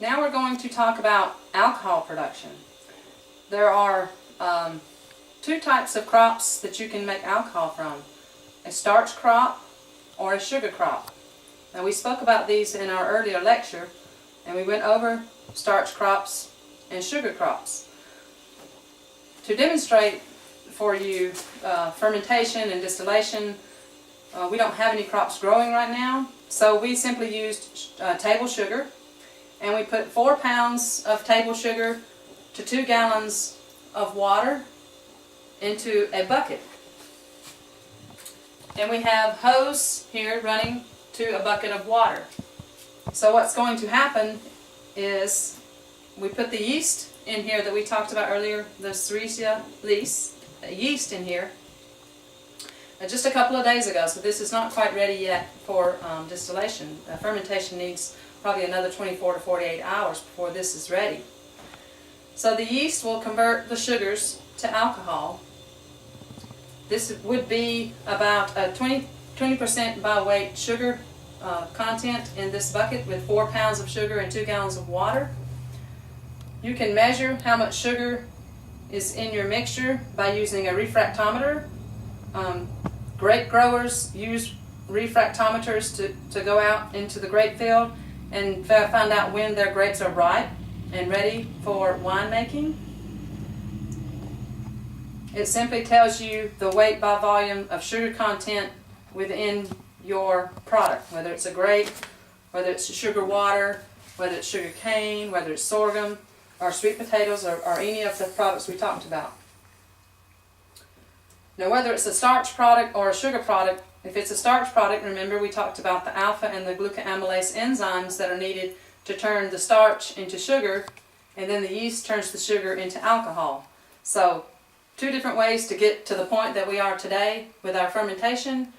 Now we're going to talk about alcohol production. There are two types of crops that you can make alcohol from: a starch crop or a sugar crop. Now we spoke about these in our earlier lecture, and we went over starch crops and sugar crops. To demonstrate for you fermentation and distillation, we don't have any crops growing right now, so we simply used table sugar, and we put 4 pounds of table sugar to 2 gallons of water into a bucket. And we have hose here running to a bucket of water. So what's going to happen is we put the yeast in here that we talked about earlier, the Sericea yeast in here, just a couple of days ago, so this is not quite ready yet for distillation. Fermentation needs probably another 24 to 48 hours before this is ready. So the yeast will convert the sugars to alcohol. This would be about a 20% by weight sugar content in this bucket with 4 pounds of sugar and 2 gallons of water. You can measure how much sugar is in your mixture by using a refractometer. Grape growers use refractometers to go out into the grape field and find out when their grapes are ripe and ready for winemaking. It simply tells you the weight by volume of sugar content within your product, whether it's a grape, whether it's sugar water, whether it's sugar cane, whether it's sorghum, or sweet potatoes, or any of the products we talked about. Now, whether it's a starch product or a sugar product, if it's a starch product, remember we talked about the alpha and the glucoamylase enzymes that are needed to turn the starch into sugar, and then the yeast turns the sugar into alcohol. So, two different ways to get to the point that we are today with our fermentation,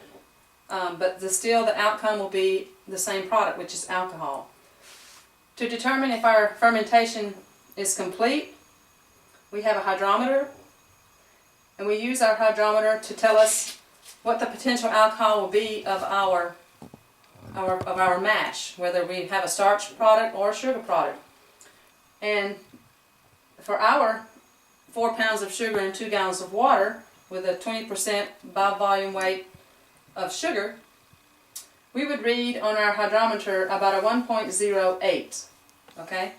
but still the outcome will be the same product, which is alcohol. To determine if our fermentation is complete, we have a hydrometer, and we use our hydrometer to tell us what the potential alcohol will be of our mash, whether we have a starch product or a sugar product. And for our 4 pounds of sugar and 2 gallons of water with a 20% by volume weight of sugar, we would read on our hydrometer about a 1.08. Okay?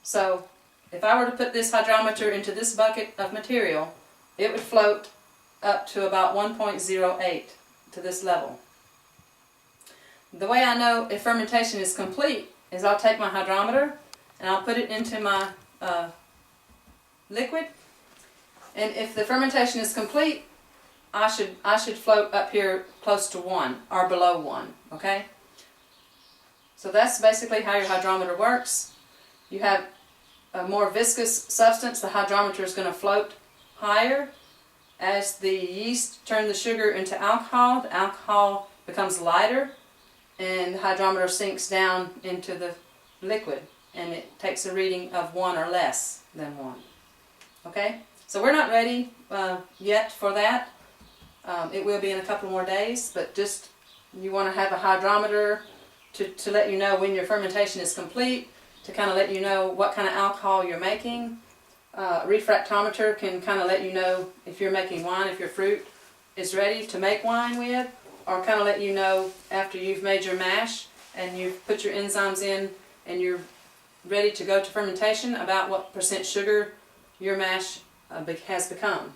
So if I were to put this hydrometer into this bucket of material, it would float up to about 1.08 to this level. The way I know if fermentation is complete is I'll take my hydrometer and I'll put it into my liquid, and if the fermentation is complete, I should float up here close to 1 or below 1. Okay? So that's basically how your hydrometer works. You have a more viscous substance, the hydrometer is going to float higher. As the yeast turn the sugar into alcohol, the alcohol becomes lighter, and the hydrometer sinks down into the liquid, and it takes a reading of 1 or less than 1. Okay? So we're not ready yet for that. It will be in a couple more days, but just you want to have a hydrometer to let you know when your fermentation is complete, to kind of let you know what kind of alcohol you're making. Refractometer can kind of let you know if you're making wine, if your fruit is ready to make wine with, or kind of let you know after you've made your mash and you've put your enzymes in and you're ready to go to fermentation about what % sugar your mash has become.